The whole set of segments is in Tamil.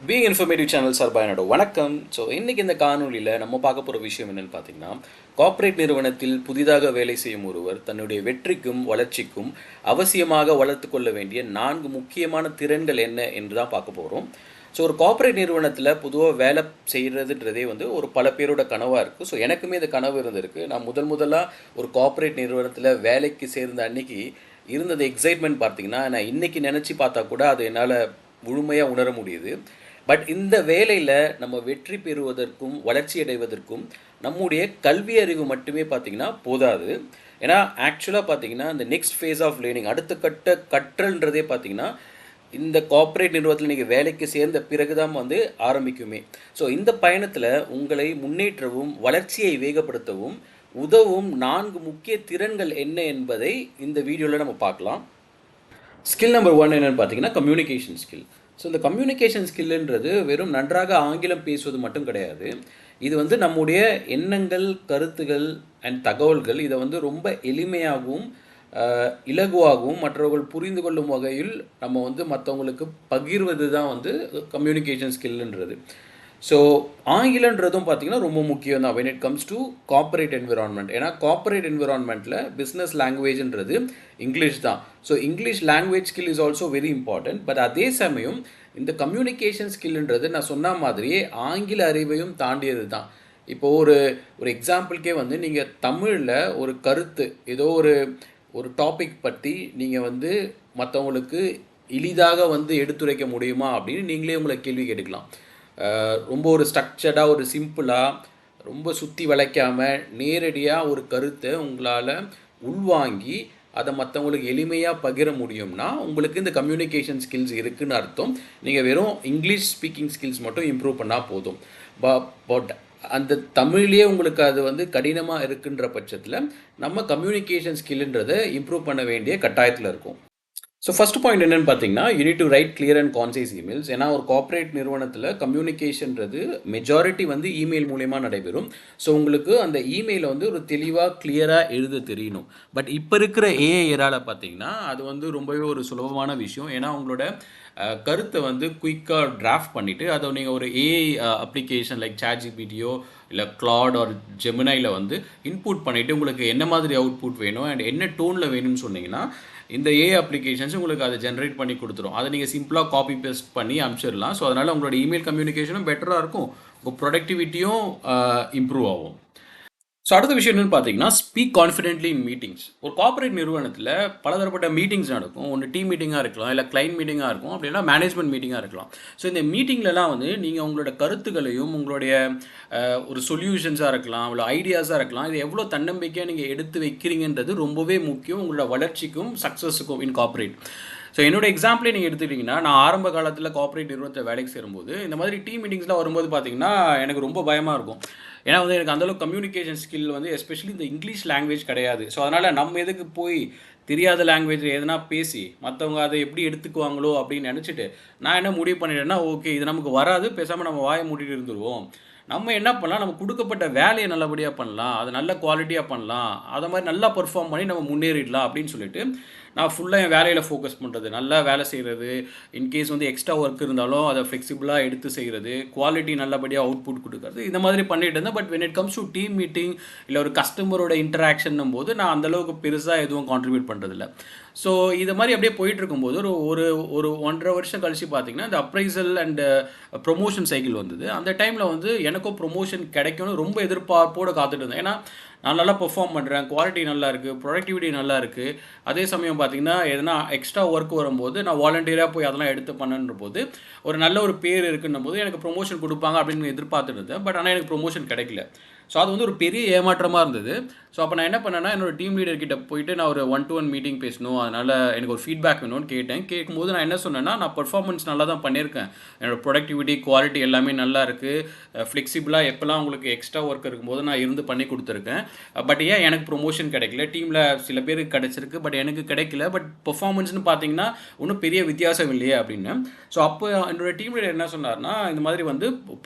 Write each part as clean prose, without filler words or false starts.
பீங் இன்ஃபர்மேட்டிவ் சேனல் சார்பாக என்னோட வணக்கம். ஸோ இன்றைக்கி இந்த காணொலியில் நம்ம பார்க்க போகிற விஷயம் என்னென்னு பார்த்தீங்கன்னா, கார்ப்பரேட் நிறுவனத்தில் புதிதாக வேலை செய்யும் ஒருவர் தன்னுடைய வெற்றிக்கும் வளர்ச்சிக்கும் அவசியமாக வளர்த்து கொள்ள வேண்டிய 4 முக்கியமான திறன்கள் என்ன என்று தான் பார்க்க போகிறோம். ஸோ ஒரு கார்ப்பரேட் நிறுவனத்தில் பொதுவாக வேலை செய்கிறதுன்றதே ஒரு பல பேரோட கனவாக இருக்குது. ஸோ எனக்குமே இந்த கனவு இருந்திருக்கு. நான் முதலாக ஒரு கார்ப்பரேட் நிறுவனத்தில் வேலைக்கு சேர்ந்த அன்னைக்கு இருந்தது எக்ஸைட்மெண்ட் பார்த்திங்கன்னா, நான் இன்றைக்கி நினச்சி பார்த்தா கூட அது என்னால் முழுமையாக உணர முடியுது. பட் இந்த வேலையில் நம்ம வெற்றி பெறுவதற்கும் வளர்ச்சி அடைவதற்கும் நம்முடைய கல்வி அறிவு மட்டுமே பார்த்திங்கன்னா போதாது. ஏன்னா ஆக்சுவலாக பார்த்திங்கன்னா இந்த நெக்ஸ்ட் ஃபேஸ் ஆஃப் லேர்னிங், அடுத்த கட்ட கற்றல்ன்றதே பார்த்திங்கன்னா இந்த கார்ப்பரேட் நிறுவனத்தில் நீங்கள் வேலைக்கு சேர்ந்த பிறகு தான் ஆரம்பிக்குமே. ஸோ இந்த பயணத்தில் உங்களை முன்னேற்றவும் வளர்ச்சியை வேகப்படுத்தவும் உதவும் 4 முக்கிய திறன்கள் என்ன என்பதை இந்த வீடியோவில் நம்ம பார்க்கலாம். ஸ்கில் நம்பர் 1 என்னென்னு பார்த்தீங்கன்னா கம்யூனிகேஷன் ஸ்கில். ஸோ இந்த கம்யூனிகேஷன் ஸ்கில்லுன்றது வெறும் நன்றாக ஆங்கிலம் பேசுவது மட்டும் கிடையாது. இது நம்முடைய எண்ணங்கள், கருத்துகள் அண்ட் தகவல்கள் இதை ரொம்ப எளிமையாகவும் இலகுவாகவும் மற்றவர்கள் புரிந்து கொள்ளும் வகையில் நம்ம மற்றவங்களுக்கு பகிர்வது தான் கம்யூனிகேஷன் ஸ்கில்லுன்றது. ஸோ ஆங்கிலன்றதும் பார்த்திங்கன்னா ரொம்ப முக்கியம் தான் when it comes to corporate environment. ஏன்னா கார்ப்பரேட் என்விரான்மெண்ட்டில் பிஸ்னஸ் லாங்குவேஜ்ன்றது இங்கிலீஷ் தான். So English language skill is also very important. But அதே சமயம் இந்த கம்யூனிகேஷன் ஸ்கில்ன்றது நான் சொன்ன மாதிரியே ஆங்கில அறிவையும் தாண்டியது தான். இப்போது ஒரு எக்ஸாம்பிளுக்கே நீங்கள் தமிழில் ஒரு கருத்து ஏதோ ஒரு டாபிக் பற்றி நீங்கள் மற்றவங்களுக்கு எளிதாக எடுத்துரைக்க முடியுமா அப்படின்னு நீங்களே உங்களை கேள்வி கேட்டுக்கலாம். ரொம்ப ஒரு ஸ்ட்ரக்சர்டாக ஒரு சிம்பிளாக ரொம்ப சுற்றி வளைக்காமல் நேரடியாக ஒரு கருத்தை உங்களால் உள்வாங்கி அதை மற்றவங்களுக்கு எளிமையாக பகிர முடியும்னா உங்களுக்கு இந்த கம்யூனிகேஷன் ஸ்கில்ஸ் இருக்குதுன்னு அர்த்தம். நீங்கள் வெறும் இங்கிலீஷ் ஸ்பீக்கிங் ஸ்கில்ஸ் மட்டும் இம்ப்ரூவ் பண்ணால் போதும். பட் அந்த தமிழ்லேயே உங்களுக்கு அது கடினமாக இருக்குன்ற பட்சத்தில் நம்ம கம்யூனிகேஷன் ஸ்கில்ன்றதை இம்ப்ரூவ் பண்ண வேண்டிய கட்டாயத்தில் இருக்கும். ஸோ ஃபஸ்ட் பாயிண்ட் என்னென்னு பார்த்தீங்கன்னா, you need to write clear and concise emails. ஏன்னா ஒரு கார்ப்பரேட் நிறுவனத்தில் கம்யூனிகேஷன்றது மெஜாரிட்டி இமெயில் மூலயமா நடைபெறும். ஸோ உங்களுக்கு அந்த இமெயிலை ஒரு தெளிவாக கிளியராக எழுத தெரியணும். பட் இப்போ இருக்கிற ஏஐ ஏரால பார்த்தீங்கன்னா அது ரொம்பவே ஒரு சுலபமான விஷயம். ஏன்னா உங்களோட கருத்தை குயிக்காக டிராஃப்ட் பண்ணிவிட்டு அதை நீங்கள் ஒரு ஏஐ அப்ளிகேஷன் லைக் ChatGPTயோ இல்லை கிளாட் ஆர் ஜெமினையில் இன்புட் பண்ணிவிட்டு உங்களுக்கு என்ன மாதிரி அவுட்புட் வேணும் அண்ட் என்ன டோனில் வேணும்னு சொன்னீங்கன்னா இந்த ஏஐ அப்ளிகேஷன்ஸ் உங்களுக்கு அதை ஜென்ரேட் பண்ணி கொடுத்துரும். அதை நீங்கள் சிம்பிளாக காப்பி பேஸ்ட் பண்ணி அனுப்பிச்சிடலாம். ஸோ அதனால் உங்களோட இமெயில் கம்யூனிகேஷனும் பெட்டராக இருக்கும், உங்கள் ப்ரொடக்டிவிட்டியும் இம்ப்ரூவ் ஆகும். ஸோ அடுத்த விஷயம் என்னென்னு பார்த்தீங்கன்னா, ஸ்பீக் கான்ஃபிடென்ட்லி இன் மீட்டிங்ஸ். ஒரு கார்ப்பரேட் நிறுவனத்தில் பலதரப்பட்ட மீட்டிங்ஸ் நடக்கும். ஒன்று டீம் மீட்டிங்காக இருக்கலாம், இல்லை கிளைண்ட் மீட்டிங்காக இருக்கும், அப்படின்னா மேனேஜ்மெண்ட் மீட்டிங்காக இருக்கலாம். ஸோ இந்த மீட்டிங்லலாம் நீங்கள் உங்களோட கருத்துக்களையும் உங்களுடைய ஒரு சொல்யூஷன்ஸாக இருக்கலாம், இல்லை ஐடியாஸாக இருக்கலாம், இது எவ்வளோ தன்னம்பிக்கையாக நீங்கள் எடுத்து வைக்கிறீங்கன்றது ரொம்பவே முக்கியம் உங்களோட வளர்ச்சிக்கும் சக்ஸஸுக்கும் இன் கார்ப்பரேட். ஸோ என்னோட எக்ஸாம்பிளே நீங்கள் எடுத்துக்கிட்டிங்கன்னா, நான் ஆரம்ப காலத்தில் கார்ப்பரேட் நிறுவனத்தில் வேலைக்கு சேரும்போது இந்த மாதிரி டீம் மீட்டிங்ஸ்லாம் வரும்போது பார்த்தீங்கன்னா எனக்கு ரொம்ப பயமாக இருக்கும். ஏன்னா எனக்கு அந்தளவுக்கு கம்யூனிகேஷன் ஸ்கில் எஸ்பெஷலி இந்த இங்கிலீஷ் லாங்குவேஜ் கிடையாது. ஸோ அதனால் நம்ம எதுக்கு போய் தெரியாத லாங்குவேஜ் எதனா பேசி மற்றவங்க அதை எப்படி எடுத்துக்குவாங்களோ அப்படின்னு நினச்சிட்டு நான் என்ன முடிவு பண்ணிட்டேன்னா, ஓகே இது நமக்கு வராது, பேசாமல் நம்ம வாயை மூடிட்டு இருந்துருவோம். நம்ம என்ன பண்ணலாம், நம்ம கொடுக்கப்பட்ட வேலையை நல்லபடியாக பண்ணலாம், அது நல்ல குவாலிட்டியாக பண்ணலாம், அதை மாதிரி நல்லா பெர்ஃபார்ம் பண்ணி நம்ம முன்னேறிடலாம் அப்படின்னு சொல்லிட்டு நான் ஃபுல்லாக என் வேலையில் ஃபோக்கஸ் பண்ணுறது, நல்லா வேலை செய்கிறது, இன்கேஸ் எக்ஸ்ட்ரா ஒர்க் இருந்தாலும் அதை ஃப்ளெக்சிபிளாக எடுத்து செய்கிறது, குவாலிட்டி நல்லபடியாக அவுட்புட் கொடுக்குறது, இந்த மாதிரி பண்ணிட்டு இருந்தேன். But when it comes to team meeting இல்லை ஒரு கஸ்டமரோட இன்டராக்ஷன் போது நான் அந்தளவுக்கு பெருசாக எதுவும் கான்ட்ரிபியூட் பண்ணுறதில்ல. ஸோ இது மாதிரி அப்படியே போயிட்டு இருக்கும்போது ஒரு ஒரு 1.5 வருஷம் கழிச்சு பார்த்தீங்கன்னா இந்த அப்ரைசல் அண்ட் ப்ரொமோஷன் சைக்கிள் வந்தது. அந்த டைமில் எனக்கும் ப்ரொமோஷன் கிடைக்கும்னு ரொம்ப எதிர்பார்ப்போடு காத்துட்டு இருந்தேன். ஏன்னா நான் நல்லா பெர்ஃபார்ம் பண்ணுறேன், குவாலிட்டி நல்லா இருக்குது, ப்ரொடக்டிவிட்டி நல்லா இருக்குது. அதே சமயம் பார்த்திங்கன்னா எதனா எக்ஸ்ட்ரா ஒர்க் வரும்போது நான் வாலண்டியராக போய் அதெல்லாம் எடுத்து பண்ணுன்ற போது ஒரு நல்ல ஒரு பேர் இருக்குன்னும் போது எனக்கு ப்ரொமோஷன் கொடுப்பாங்க அப்படின்னு எதிர்பார்த்துட்டு இருந்தேன். பட் ஆனால் எனக்கு ப்ரொமோஷன் கிடைக்கல. ஸோ அது ஒரு பெரிய ஏமாற்றமாக இருந்தது. ஸோ அப்போ நான் என்ன பண்ணேன்னா, என்னோடய டீம் லீடர்கிட்ட போயிட்டு நான் ஒரு 1-to-1 மீட்டிங் பேசணும், அதனால் எனக்கு ஒரு ஃபீட்பேக் வேணும்னு கேட்டேன். கேட்கும்போது நான் என்ன சொன்னேன்னா, நான் பர்ஃபார்மன்ஸ் நல்லா தான் பண்ணியிருக்கேன், என்னோடய ப்ரொடக்டிவிட்டி குவாலிட்டி எல்லாமே நல்லா இருக்குது, ஃப்ளெக்சிபிளாக எப்போல்லாம் உங்களுக்கு எக்ஸ்ட்ரா ஒர்க் இருக்கும்போது நான் இருந்து பண்ணி கொடுத்துருக்கேன். பட் ஏன் எனக்கு ப்ரொமோஷன் கிடைக்கல, டீமில் சில பேருக்கு கிடைச்சிருக்கு பட் எனக்கு கிடைக்கல, பட் பர்ஃபார்மன்ஸ்னு பார்த்தீங்கன்னா ஒன்றும் பெரிய வித்தியாசம் இல்லையே அப்படின்னு. ஸோ அப்போ என்னோடய டீம் லீடர் என்ன சொன்னார்னா, இந்த மாதிரி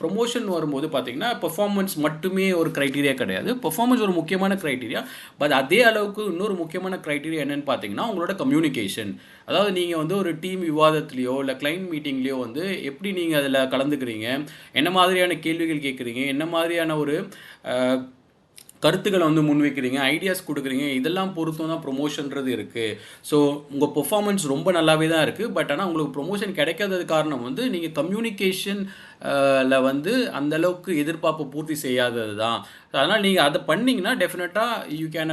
ப்ரொமோஷன் வரும்போது பார்த்தீங்கன்னா பர்ஃபார்மன்ஸ் மட்டுமே ஒரு க்ரைட்டீரியா கிடையாது. பெர்ஃபார்மன்ஸ் ஒரு முக்கியமான க்ரைட்டீரியா. பட் அதே அளவுக்கு இன்னொரு முக்கியமான க்ரைட்டீரியா என்னென்னு பார்த்தீங்கன்னா உங்களோட கம்யூனிகேஷன். அதாவது நீங்கள் வந்து ஒரு டீம் விவாதத்துலேயோ இல்லை கிளைண்ட் மீட்டிங்லேயோ வந்து எப்படி நீங்கள் அதில் கலந்துக்கிறீங்க, என்ன மாதிரியான கேள்விகள் கேட்குறீங்க, என்ன மாதிரியான ஒரு கருத்துக்களை வந்து முன்வைக்கிறீங்க, ஐடியாஸ் கொடுக்குறீங்க, இதெல்லாம் பொறுத்தும் தான் ப்ரொமோஷன்றது இருக்குது. ஸோ உங்கள் பெர்ஃபார்மன்ஸ் ரொம்ப நல்லாவே தான் இருக்குது. பட் ஆனால் உங்களுக்கு ப்ரொமோஷன் கிடைக்காதது காரணம் வந்து நீங்கள் கம்யூனிகேஷன் வந்து அந்தளவுக்கு எதிர்பார்ப்பு பூர்த்தி செய்யாதது தான். அதனால் நீங்கள் அதை பண்ணிங்கன்னா டெஃபினட்டாக யூ கேன்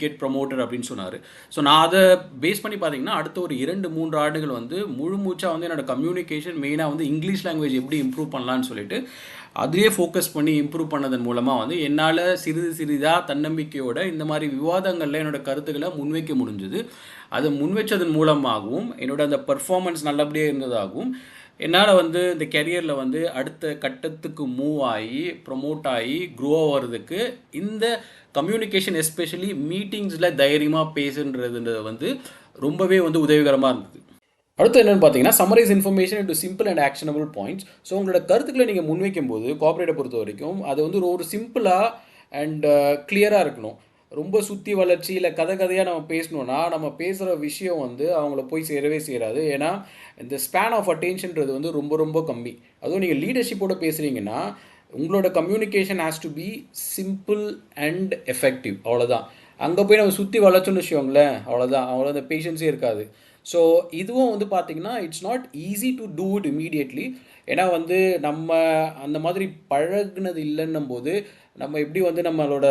கெட் ப்ரமோட்டட் அப்படின்னு சொன்னார். ஸோ நான் அதை பேஸ் பண்ணி பார்த்தீங்கன்னா அடுத்த ஒரு 2-3 ஆண்டுகள் வந்து முழு மூச்சாக வந்து என்னோடய கம்யூனிகேஷன் மெயினாக வந்து இங்கிலீஷ் லாங்குவேஜ் எப்படி இம்ப்ரூவ் பண்ணலான்னு சொல்லிட்டு அதுலேயே ஃபோக்கஸ் பண்ணி இம்ப்ரூவ் பண்ணதன் மூலமாக வந்து என்னால் சிறிதாக தன்னம்பிக்கையோட இந்த மாதிரி விவாதங்களில் என்னோடய கருத்துக்களை முன்வைக்க முடிஞ்சுது. அதை முன்வைச்சதன் மூலமாகவும் என்னோடய அந்த பர்ஃபார்மன்ஸ் நல்லபடியாக இருந்ததாகவும் என்னால் வந்து இந்த கெரியரில் வந்து அடுத்த கட்டத்துக்கு மூவ் ஆகி ப்ரொமோட் ஆகி க்ரோ ஆகிறதுக்கு இந்த கம்யூனிகேஷன் எஸ்பெஷலி மீட்டிங்ஸில் தைரியமாக பேசுன்றது வந்து ரொம்பவே வந்து உதவிகரமாக இருந்தது. அடுத்து என்னென்னு பார்த்தீங்கன்னா summarise information into simple and actionable points. So உங்களோட கருத்துக்களை நீங்கள் முன்வைக்கும் போது கோஆப்ரேட்டை பொறுத்த வரைக்கும் அது வந்து ஒரு சிம்பிளாக அண்ட் கிளியராக இருக்கணும். ரொம்ப சுற்றி வளர்ச்சி இல்லை கதையாக நம்ம பேசணுன்னா நம்ம பேசுகிற விஷயம் வந்து அவங்கள போய் சேரவே சேராது. ஏன்னா இந்த ஸ்பேன் ஆஃப் அட்டென்ஷன்றது வந்து ரொம்ப ரொம்ப கம்மி. அதுவும் நீங்கள் லீடர்ஷிப்போடு பேசுகிறீங்கன்னா உங்களோட communication has to be simple and effective. அவ்வளோதான். அங்கே போய் நம்ம சுற்றி வளர்ச்சோன்னு வச்சுக்கோங்களேன், அவ்வளோதான். அவ்வளோ அந்த பேஷன்ஸே இருக்காது. ஸோ இதுவும் வந்து பார்த்திங்கன்னா it's not easy to do it immediately. ஏன்னா வந்து நம்ம அந்த மாதிரி பழகுனது இல்லைன்னும் போது நம்ம எப்படி வந்து நம்மளோட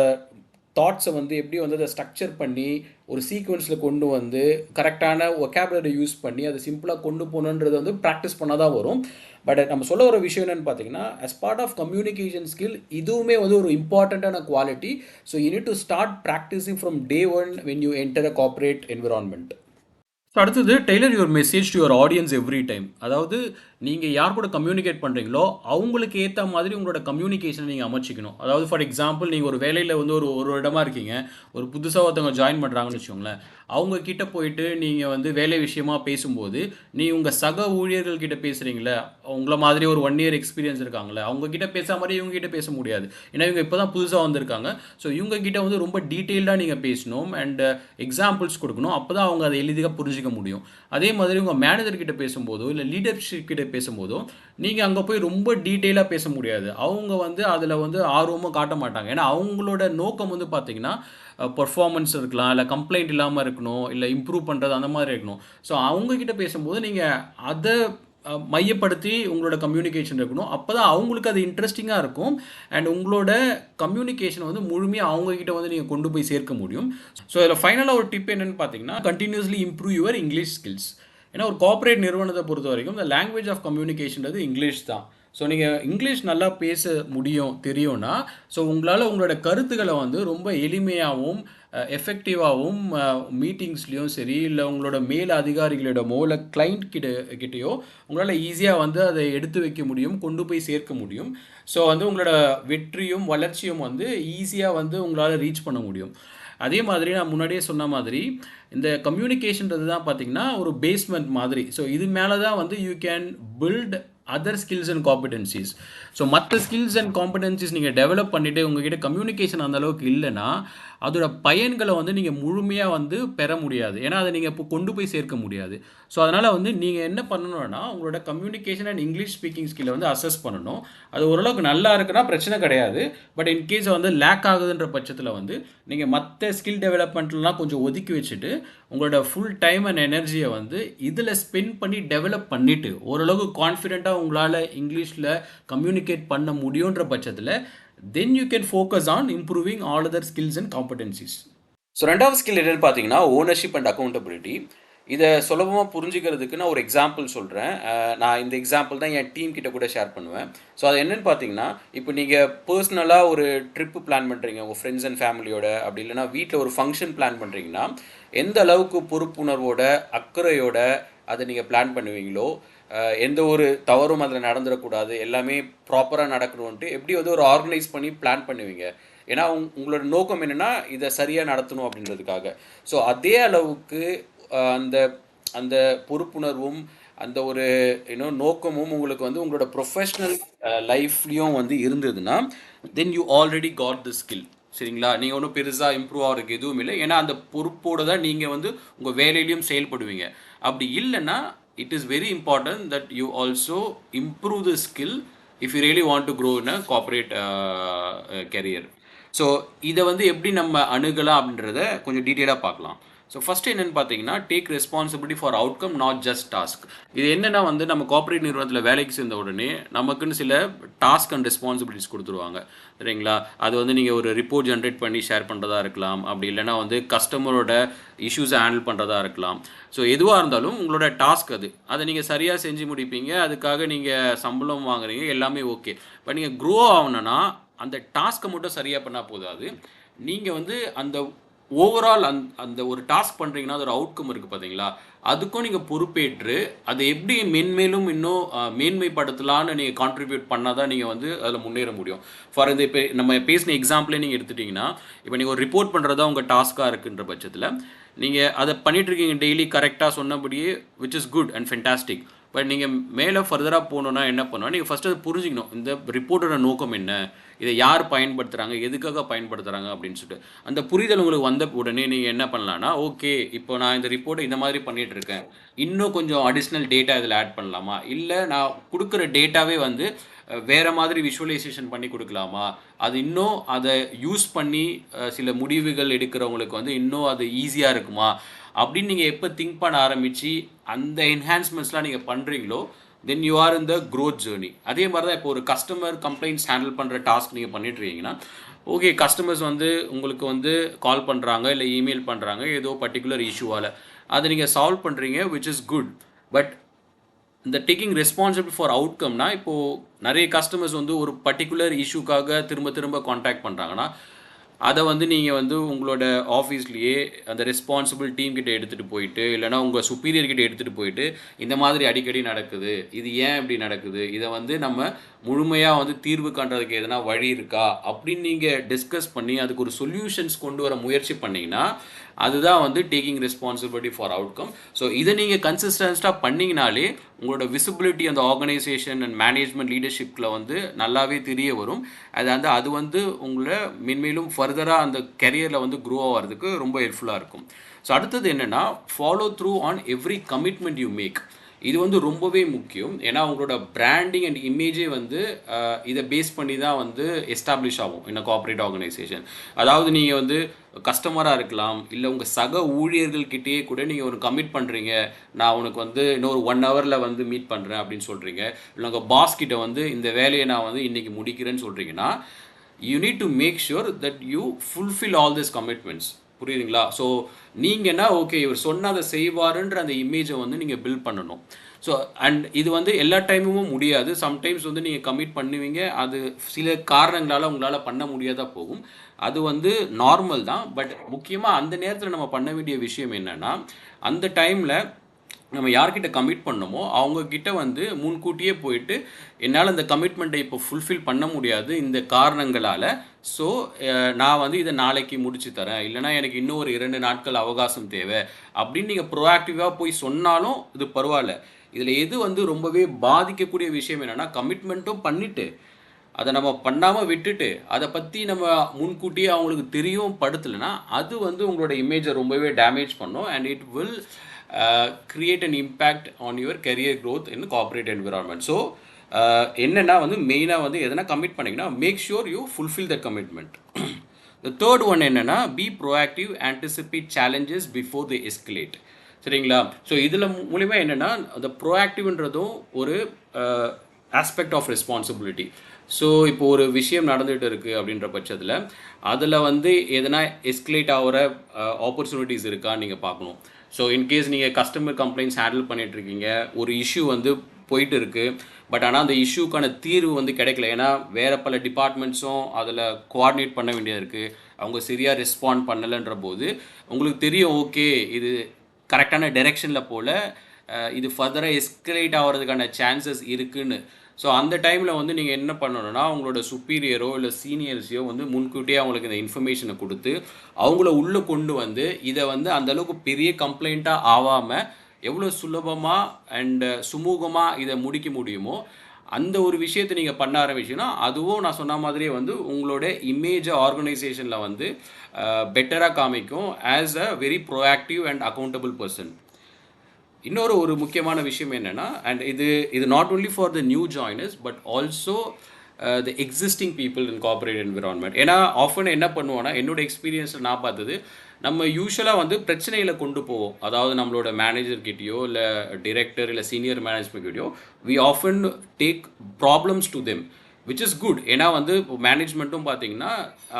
தாட்ஸை வந்து எப்படி வந்து அதை ஸ்ட்ரக்சர் பண்ணி ஒரு சீக்வன்ஸில் கொண்டு வந்து கரெக்டான ஒகேபுலரி யூஸ் பண்ணி அதை சிம்பிளாக கொண்டு போகணுன்றது வந்து ப்ராக்டிஸ் பண்ணால் தான் வரும். பட் நம்ம சொல்ல வர விஷயம் என்னென்னு பார்த்தீங்கன்னா as part of communication skill இதுவுமே வந்து ஒரு இம்பார்ட்டண்ட்டான quality. So you need to start practising from day one when you enter a corporate environment. So அடுத்தது tailor your message to your audience every time. அதாவது நீங்கள் யார் கூட கம்யூனிகேட் பண்ணுறீங்களோ அவங்களுக்கு ஏற்ற மாதிரி உங்களோட கம்யூனிகேஷனை நீங்கள் அமைச்சிக்கணும். அதாவது ஃபார் எக்ஸாம்பிள் நீங்கள் ஒரு வேலையில் வந்து ஒரு இடமா இருக்கீங்க, ஒரு புதுசாக ஒருத்தவங்க ஜாயின் பண்ணுறாங்கன்னு வச்சுக்கோங்களேன். அவங்க கிட்ட போயிட்டு நீங்கள் வந்து வேலை விஷயமா பேசும்போது உங்கள் சக ஊழியர்கள் கிட்ட பேசுகிறீங்களே, உங்களை மாதிரி ஒரு 1 year எக்ஸ்பீரியன்ஸ் இருக்காங்களே, அவங்கக்கிட்ட பேசுகிற மாதிரி இவங்ககிட்ட பேச முடியாது. ஏன்னா இவங்க இப்போ தான் புதுசாக வந்திருக்காங்க. ஸோ இவங்ககிட்ட வந்து ரொம்ப டீட்டெயில்டாக நீங்கள் பேசணும் அண்ட் எக்ஸாம்பிள்ஸ் கொடுக்கணும். அப்போ தான் அவங்க அதை எளிதாக புரிஞ்சிக்க முடியும். அதே மாதிரி உங்கள் மேனேஜர்கிட்ட பேசும்போதோ இல்லை லீடர்ஷிப் கிட்ட பேசும்போதோ நீங்கள் அங்கே போய் ரொம்ப டீட்டெயிலாக பேச முடியாது. அவங்க வந்து அதில் வந்து ஆர்வமும் காட்ட மாட்டாங்க. ஏன்னா அவங்களோட நோக்கம் வந்து பார்த்திங்கன்னா பர்ஃபார்மன்ஸ் இருக்கலாம், இல்லை கம்ப்ளைண்ட் இல்லாமல் இருக்கணும், இல்லை இம்ப்ரூவ் பண்ணுறது அந்த மாதிரி இருக்கணும். ஸோ அவங்கக்கிட்ட பேசும்போது நீங்கள் அதை மையப்படுத்தி உங்களோட கம்யூனிகேஷன் இருக்கணும். அப்போ தான் அவங்களுக்கு அது இன்ட்ரெஸ்டிங்காக இருக்கும் அண்ட் உங்களோட கம்யூனிகேஷன் வந்து முழுமையாக அவங்கக்கிட்ட வந்து நீங்கள் கொண்டு போய் சேர்க்க முடியும். ஸோ இதில் ஃபைனலாக ஒரு டிப் என்னென்னு பார்த்தீங்கன்னா continuously improve your English skills. ஏன்னா ஒரு கார்ப்பரேட் நிறுவனத்தை பொறுத்த வரைக்கும் இந்த லாங்குவேஜ் ஆஃப் கம்யூனிகேஷன்றது இங்கிலீஷ் தான். ஸோ நீங்கள் இங்கிலீஷ் நல்லா பேச தெரியும்னா ஸோ உங்களால் உங்களோட கருத்துக்களை வந்து ரொம்ப எளிமையாகவும் எஃபெக்டிவாகவும் மீட்டிங்ஸ்லேயும் சரி இல்லை உங்களோட மேல் அதிகாரிகளிடமோ இல்லை கிளைண்ட் கிட்டேயோ உங்களால் ஈஸியாக வந்து அதை எடுத்து வைக்க முடியும், கொண்டு போய் சேர்க்க முடியும். ஸோ வந்து உங்களோட வெற்றியும் வளர்ச்சியும் வந்து ஈஸியாக வந்து உங்களால் ரீச் பண்ண முடியும். அதே மாதிரி நான் முன்னாடியே சொன்ன மாதிரி இந்த கம்யூனிகேஷன்றது தான் பார்த்திங்கன்னா ஒரு பேஸ்மெண்ட் மாதிரி. ஸோ இது மேலே தான் வந்து you can build other skills and competencies. So மற்ற ஸ்கில்ஸ் அண்ட் காம்படென்சிஸ் நீங்கள் டெவலப் பண்ணிவிட்டு உங்ககிட்ட கம்யூனிகேஷன் அந்தளவுக்கு இல்லைன்னா அதோட பயன்களை வந்து நீங்கள் முழுமையாக வந்து பெற முடியாது. ஏன்னா அதை நீங்கள் இப்போ கொண்டு போய் சேர்க்க முடியாது. ஸோ அதனால் வந்து நீங்கள் என்ன பண்ணணும்னா உங்களோட கம்யூனிகேஷன் அண்ட் இங்கிலீஷ் ஸ்பீக்கிங் ஸ்கில்லை வந்து அசஸ் பண்ணணும். அது ஓரளவுக்கு நல்லா இருக்குன்னா பிரச்சனை கிடையாது. பட் இன்கேஸ் வந்து லேக் ஆகுதுன்ற பட்சத்தில் வந்து நீங்கள் மற்ற ஸ்கில் டெவலப்மெண்ட்லாம் கொஞ்சம் ஒதுக்கி வச்சுட்டு உங்களோட ஃபுல் டைம் அண்ட் எனர்ஜியை வந்து இதில் ஸ்பெண்ட் பண்ணி டெவலப் பண்ணிவிட்டு ஓரளவுக்கு கான்ஃபிடென்ட்டாக உங்களால் இங்கிலீஷில் கம்யூனிகேட் பண்ண முடியுன்ற பட்சத்தில் then you can focus on improving all other skills and competencies. So ரெண்டாவது ஸ்கில் என்னென்னு பார்த்தீங்கன்னா ஓனர்ஷிப் அண்ட் அக்கௌண்டபிலிட்டி. இதை சுலபமாக புரிஞ்சுக்கிறதுக்கு நான் ஒரு எக்ஸாம்பிள் சொல்கிறேன். நான் இந்த எக்ஸாம்பிள் தான் என் டீம் கிட்ட கூட ஷேர் பண்ணுவேன். ஸோ அது என்னென்னு பார்த்தீங்கன்னா இப்போ நீங்கள் பர்சனலாக ஒரு ட்ரிப்பு பிளான் பண்ணுறீங்க உங்கள் ஃப்ரெண்ட்ஸ் அண்ட் ஃபேமிலியோட, அப்படி இல்லைனா வீட்டில் ஒரு ஃபங்க்ஷன் பிளான் பண்ணுறீங்கன்னா எந்த அளவுக்கு பொறுப்புணர்வோட அக்கறையோட அதை நீங்கள் பிளான் பண்ணுவீங்களோ, எந்த ஒரு தவறும் அதில் நடந்துடக்கூடாது, எல்லாமே ப்ராப்பராக நடக்கணுன்ட்டு எப்படி வந்து ஒரு ஆர்கனைஸ் பண்ணி பிளான் பண்ணுவீங்க. ஏன்னா உங்களோட நோக்கம் என்னென்னா இதை சரியாக நடத்தணும் அப்படின்றதுக்காக. ஸோ அதே அளவுக்கு அந்த அந்த பொறுப்புணர்வும் அந்த ஒரு நோக்கமும் உங்களுக்கு வந்து உங்களோட ப்ரொஃபஷ்னல் லைஃப்லேயும் வந்து இருந்ததுன்னா then you already got the skill. சரிங்களா? நீங்கள் ஒன்றும் பெருசாக இம்ப்ரூவ் ஆகிறதுக்கு எதுவும் இல்லை. ஏன்னா அந்த பொறுப்போடு தான் நீங்கள் வந்து உங்கள் வேலையிலையும் செயல்படுவீங்க. அப்படி இல்லைன்னா it is very important that you also improve the skill if you really want to grow in a corporate career. So இதை வந்து எப்படி நம்ம அணுகலாம் அப்படின்றத கொஞ்சம் டீட்டெயிலாக பார்க்கலாம். ஸோ ஃபஸ்ட்டு என்னென்னு பார்த்தீங்கன்னா, take responsibility for outcome not just task. இது என்னென்னா வந்து நம்ம கார்பரேட் நிறுவனத்தில் வேலைக்கு சேர்ந்த உடனே நமக்குன்னு சில டாஸ்க் அண்ட் ரெஸ்பான்சிபிலிட்டிஸ் கொடுத்துருவாங்க. சரிங்களா? அது வந்து நீங்கள் ஒரு ரிப்போர்ட் ஜென்ரேட் பண்ணி ஷேர் பண்ணுறதா இருக்கலாம், அப்படி இல்லைனா வந்து கஸ்டமரோட இஷ்யூஸை ஹேண்டில் பண்ணுறதா இருக்கலாம். ஸோ எதுவாக இருந்தாலும் உங்களோட டாஸ்க் அதை நீங்கள் சரியாக செஞ்சு முடிப்பீங்க. அதுக்காக நீங்கள் சம்பளம் வாங்குறீங்க, எல்லாமே ஓகே. பட் நீங்கள் க்ரோ ஆகணுன்னா அந்த டாஸ்க்கை மட்டும் சரியாக பண்ணால் போதாது. நீங்கள் வந்து அந்த ஓவரால் அந்த ஒரு டாஸ்க் பண்ணுறீங்கன்னா அது ஒரு அவுட்கம் இருக்குது பார்த்தீங்களா, அதுக்கும் நீங்கள் பொறுப்பேற்று அதை எப்படி மென்மேலும் இன்னும் மேன்மைப்படுத்தலான்னு நீங்கள் கான்ட்ரிபியூட் பண்ணால் தான் நீங்கள் வந்து அதில் முன்னேற முடியும். ஃபார் இந்த இப்போ நம்ம பேசின எக்ஸாம்பிளே நீங்கள் எடுத்துட்டிங்கன்னா, இப்போ நீங்கள் ஒரு ரிப்போர்ட் பண்ணுறதா உங்கள் டாஸ்க்காக இருக்குன்ற பட்சத்தில் நீங்கள் அதை பண்ணிகிட்ருக்கீங்க டெய்லி கரெக்டாக சொன்னபடியே, which is good and fantastic. But நீங்கள் மேலே ஃபர்தராக போகணுன்னா என்ன பண்ணணும், நீங்கள் ஃபஸ்ட்டு அதை புரிஞ்சிக்கணும். இந்த ரிப்போர்ட்டோட நோக்கம் என்ன, இதை யார் பயன்படுத்துகிறாங்க, எதுக்காக பயன்படுத்துகிறாங்க அப்படின்னு சொல்லிட்டு அந்த புரிதல் உங்களுக்கு வந்த உடனே நீங்கள் என்ன பண்ணலான்னா, ஓகே இப்போ நான் இந்த ரிப்போர்ட்டை இந்த மாதிரி பண்ணிகிட்ருக்கேன், இன்னும் கொஞ்சம் அடிஷ்னல் டேட்டா இதில் ஆட் பண்ணலாமா, இல்லை நான் கொடுக்குற டேட்டாவே வந்து வேறு மாதிரி விஷுவலைசேஷன் பண்ணி கொடுக்கலாமா, அது இன்னும் அதை யூஸ் பண்ணி சில முடிவுகள் எடுக்கிறவங்களுக்கு வந்து இன்னும் அது ஈஸியாக இருக்குமா அப்படின்னு நீங்கள் எப்போ திங்க் பண்ண ஆரம்பித்து அந்த என்ஹான்ஸ்மெண்ட்ஸ்லாம் நீங்கள் பண்ணுறீங்களோ then you are in the growth journey. அதே மாதிரி தான் இப்போ ஒரு கஸ்டமர் கம்ப்ளைண்ட்ஸ் ஹேண்டில் பண்ணுற டாஸ்க் நீங்கள் பண்ணிட்டுருக்கீங்கன்னா, ஓகே கஸ்டமர்ஸ் வந்து உங்களுக்கு வந்து கால் பண்ணுறாங்க, இல்லை இமெயில் பண்ணுறாங்க ஏதோ பர்டிகுலர் இஷ்யூவால், அதை நீங்கள் சால்வ் பண்ணுறீங்க, விச் இஸ் குட். பட் இந்த டேக்கிங் ரெஸ்பான்சிபிலிட்டி ஃபார் அவுட்கம்னா, இப்போது நிறைய கஸ்டமர்ஸ் வந்து ஒரு பர்டிகுலர் இஷ்யூக்காக திரும்ப திரும்ப காண்டாக்ட் பண்ணுறாங்கன்னா, அதை வந்து நீங்கள் வந்து உங்களோட ஆஃபீஸ்லேயே அந்த ரெஸ்பான்சிபிள் டீம் கிட்ட எடுத்துகிட்டு போயிட்டு, இல்லைனா உங்கள் சுப்பீரியர் கிட்ட எடுத்துகிட்டு போயிட்டு, இந்த மாதிரி அடிக்கடி நடக்குது, இது ஏன் இப்படி நடக்குது, இதை வந்து நம்ம முழுமையாக வந்து தீர்வு காண்றதுக்கு எதனா வழி இருக்கா அப்படின்னு நீங்கள் டிஸ்கஸ் பண்ணி அதுக்கு ஒரு சொல்யூஷன்ஸ் கொண்டு வர முயற்சி பண்ணிங்கன்னா, அதுதான் வந்து taking responsibility for outcome. So இதை நீங்கள் கன்சிஸ்டன்ஸ்டாக பண்ணிங்கனாலே உங்களோட விசிபிலிட்டி அந்த ஆர்கனைசேஷன் அண்ட் மேனேஜ்மெண்ட் லீடர்ஷிப்பில் வந்து நல்லாவே தெரிய வரும். அது வந்து உங்களை மென்மேலும் ஃபர்தராக அந்த கெரியரில் வந்து க்ரோ ஆகிறதுக்கு ரொம்ப ஹெல்ப்ஃபுல்லாக இருக்கும். ஸோ அடுத்தது என்னென்னா, follow through on every commitment you make. இது வந்து ரொம்பவே முக்கியம். ஏன்னா உங்களோட பிராண்டிங் அண்ட் இமேஜே வந்து இதை பேஸ் பண்ணி தான் வந்து எஸ்டாப்ளிஷ் ஆகும் இந்த கார்பரேட் ஆர்கனைசேஷன். அதாவது நீங்கள் வந்து கஸ்டமராக இருக்கலாம், இல்லை உங்கள் சக ஊழியர்கள்கிட்டயே கூட நீங்கள் ஒரு கமிட் பண்ணுறீங்க, நான் உனக்கு வந்து இன்னொரு 1 ஹவரில் வந்து மீட் பண்ணுறேன் அப்படின்னு சொல்கிறீங்க, இல்லை உங்கள் பாஸ் கிட்ட வந்து இந்த வேலையை நான் வந்து இன்றைக்கி முடிக்கிறேன்னு சொல்கிறீங்கன்னா, you need to make sure that you fulfil all this commitments. புரியுதுங்களா? ஸோ நீங்கன்னா ஓகே இவர் சொன்ன அதை செய்வாருன்ற அந்த இமேஜை வந்து நீங்கள் பில்ட் பண்ணணும். ஸோ அண்ட் இது வந்து எல்லா டைமும் முடியாது. சம்டைம்ஸ் வந்து நீங்கள் கமிட் பண்ணுவீங்க, அது சில காரணங்களால் உங்களால் பண்ண முடியாத போகும். அது வந்து நார்மல் தான். பட் முக்கியமாக அந்த நேரத்தில் நம்ம பண்ண வேண்டிய விஷயம் என்னென்னா, அந்த டைமில் நம்ம யார்கிட்ட கமிட் பண்ணமோ அவங்கக்கிட்ட வந்து முன்கூட்டியே போயிட்டு, என்னால் அந்த கமிட்மெண்ட்டை இப்போ ஃபுல்ஃபில் பண்ண முடியாது இந்த காரணங்களால், ஸோ நான் வந்து இதை நாளைக்கு முடிச்சு தரேன், இல்லைனா எனக்கு இன்னும் ஒரு 2 நாட்கள் அவகாசம் தேவை அப்படின்னு நீங்கள் ப்ரோஆக்டிவாக போய் சொன்னாலும் இது பரவாயில்ல. இதில் எது வந்து ரொம்பவே பாதிக்கக்கூடிய விஷயம் என்னென்னா, கமிட்மெண்ட்டும் பண்ணிவிட்டு அதை நம்ம பண்ணாமல் விட்டுட்டு அதை பற்றி நம்ம முன்கூட்டியே அவங்களுக்கு தெரியும் படுத்தலைன்னா, அது வந்து உங்களோட இமேஜை ரொம்பவே டேமேஜ் பண்ணும் and it will create an impact on your career growth in corporate environment. So என்னன்னா வந்து மெயினாக வந்து எதனா கமிட் பண்ணிங்கன்னா make sure you fulfil the commitment. The third one என்னென்னா, be proactive, anticipate challenges before the escalate. சரிங்களா? ஸோ இதில் மூலிமா என்னென்னா, அந்த ப்ரோஆக்டிவ்ன்றதும் ஒரு ஆஸ்பெக்ட் ஆஃப் ரெஸ்பான்சிபிலிட்டி. ஸோ இப்போ ஒரு விஷயம் நடந்துகிட்டு இருக்குது அப்படின்ற பட்சத்தில் அதில் வந்து எதனா எஸ்கலேட் ஆகிற ஆப்பர்ச்சுனிட்டிஸ் இருக்கான்னு நீங்கள் பார்க்கணும். ஸோ இன்கேஸ் நீங்கள் கஸ்டமர் கம்ப்ளைண்ட்ஸ் ஹேண்டில் பண்ணிகிட்ருக்கீங்க, ஒரு இஷ்யூ வந்து போயிட்டு இருக்குது, பட் ஆனால் அந்த இஷ்யூக்கான தீர்வு வந்து கிடைக்கல, ஏன்னா வேறு பல டிபார்ட்மெண்ட்ஸும் அதில் கோஆர்டினேட் பண்ண வேண்டியது இருக்குது, அவங்க சரியாக ரெஸ்பாண்ட் பண்ணலைன்ற போது உங்களுக்கு தெரியும் ஓகே இது கரெக்டான டைரெக்ஷனில் போல், இது ஃபர்தராக எஸ்கலேட் ஆகிறதுக்கான சான்சஸ் இருக்குதுன்னு. ஸோ அந்த டைமில் வந்து நீங்கள் என்ன பண்ணணும்னா, உங்களோட சுப்பீரியரோ இல்லை சீனியர்ஸையோ வந்து முன்கூட்டியே அவங்களுக்கு இந்த இன்ஃபர்மேஷனை கொடுத்து அவங்கள உள்ளே கொண்டு வந்து இதை வந்து அந்தளவுக்கு பெரிய கம்ப்ளைண்ட்டாக ஆகாமல் எவ்வளோ சுலபமாக அண்ட் சுமூகமாக இதை முடிக்க முடியுமோ அந்த ஒரு விஷயத்தை நீங்கள் பண்ண ஆரம்பிச்சிங்கன்னா அதுவும் நான் சொன்ன மாதிரியே வந்து உங்களோட இமேஜை ஆர்கனைசேஷனில் வந்து பெட்டராக காமிக்கும் as a very proactive and accountable person. இன்னொரு ஒரு முக்கியமான விஷயம் என்னென்னா, அண்ட் இது not only for the new joiners but also the existing people in corporate environment. ஏன்னா ஆஃபன் என்ன பண்ணுவோன்னா, என்னோட எக்ஸ்பீரியன்ஸில் நான் பார்த்தது, நம்ம யூஸ்வலாக வந்து பிரச்சனைகளை கொண்டு போவோம். அதாவது நம்மளோட மேனேஜர்கிட்டயோ இல்லை டிரெக்டர் இல்லை சீனியர் மேனேஜ்மெண்ட்கிட்டயோ we often take problems to them, which is good. ஏன்னா வந்து இப்போ மேனேஜ்மெண்ட்டும் பார்த்தீங்கன்னா